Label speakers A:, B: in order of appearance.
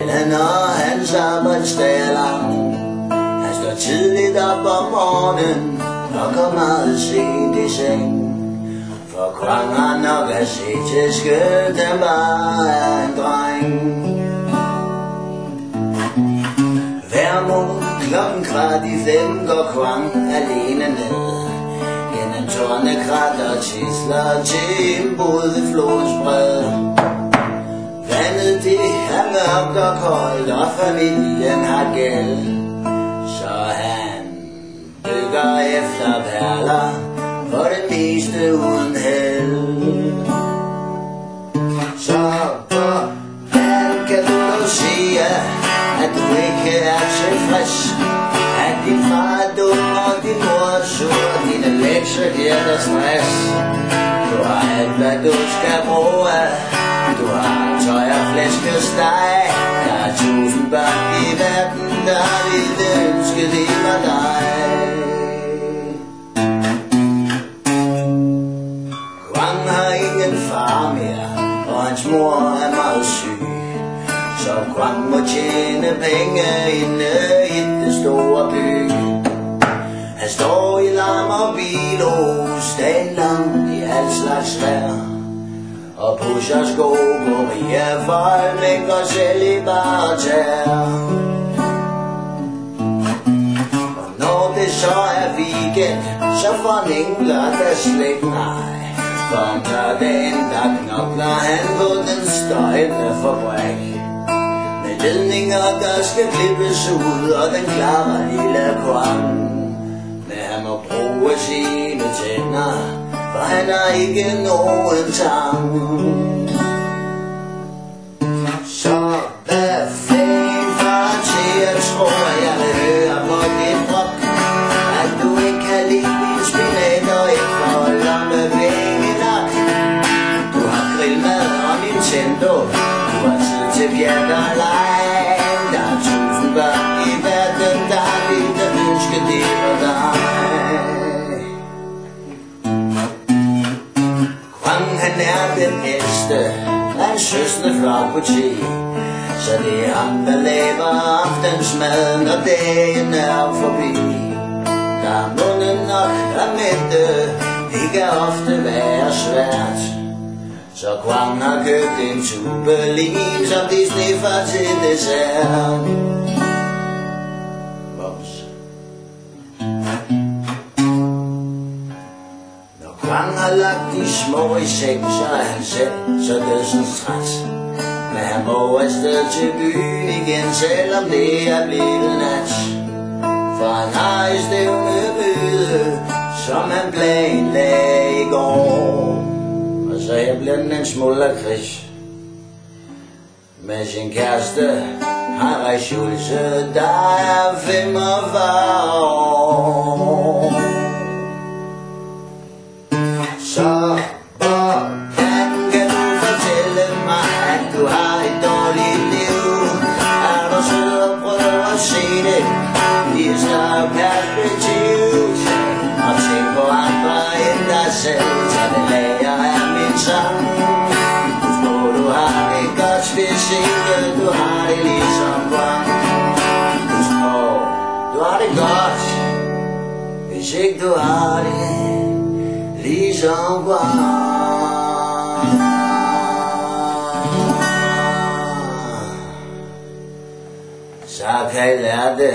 A: Når hans arbejdsdag er lang, han står tidligt op om morgenen og går meget sent i seng. For Kvang har nok at se til skønt, han bare er en dreng. Hver morgen 4:15 går Kvang alene ned gennem tårnekrat og tisler til en bod ved flodens bred. Vandet det er mørkt og koldt, og familien har gæld, så han dykker efter perler, for det meste uden held. Så hvordan kan du dog sige, at du ikke er tilfreds, at din far er dum og din mor er sur, dine lektier giver dig stress. Du har alt hvad du skal bruge, du har tøj og flæskesteg. Der er 1000 børn i verden, der ville ønske det var dig. Kvang har ingen far mere, og hans mor er meget syg, så Kvang må tjene penge inde i den store by. Han står i larm og bilhus dagen lang i al slags vejr, og pusher sko på rige folk, men går selv i bare tær. Og når det så er weekend, så får han ingen lørdagslæg, nej. For om lørdagen, der knokler han på den støjende fabrik med ledninger, der skal klippes ud, og den klarer lille Kvang. Men han må bruge sine tænder, for han har ikke nogen tang. Så hvad fanden får til at tro, at jeg vil høre på dit brok, at du ikke kan lide din spinat og ikke holder med penge nok. Du har grillmad og Nintendo, du har tid til pjat og leg. Der er 1000 børn i verden, der ville ønske det var dig. Han er den ældste af en søsne flok på 10, så det er ham, der laver aftensmad, når dagen er forbi. Der er munden nok af mætte, det kan ofte være svært, så Kvang har købt en tube lin, som de sniffer til dessert. Kvang har lagt de små i seng, så er han selv så dødsens træt. Men han må afsted til byen igen, selvom det er blevet nat. For han har i stævnebyde, som han planlagde i går. Og så her bliver den en smule lakrids med sin kæreste Harry Schulze, der er 45 år. Så hvordan kan du fortælle mig, at du har et dårligt liv? Er du sød og prøv at se det i et større perspektiv? Og tænk på andre end dig selv, så det lager af min sang. Husk på, du har det godt, hvis ikke du har det ligesom Kvang. Husk på, du har det godt, hvis ikke du har det ligesom Kvang. Så kan I lære det.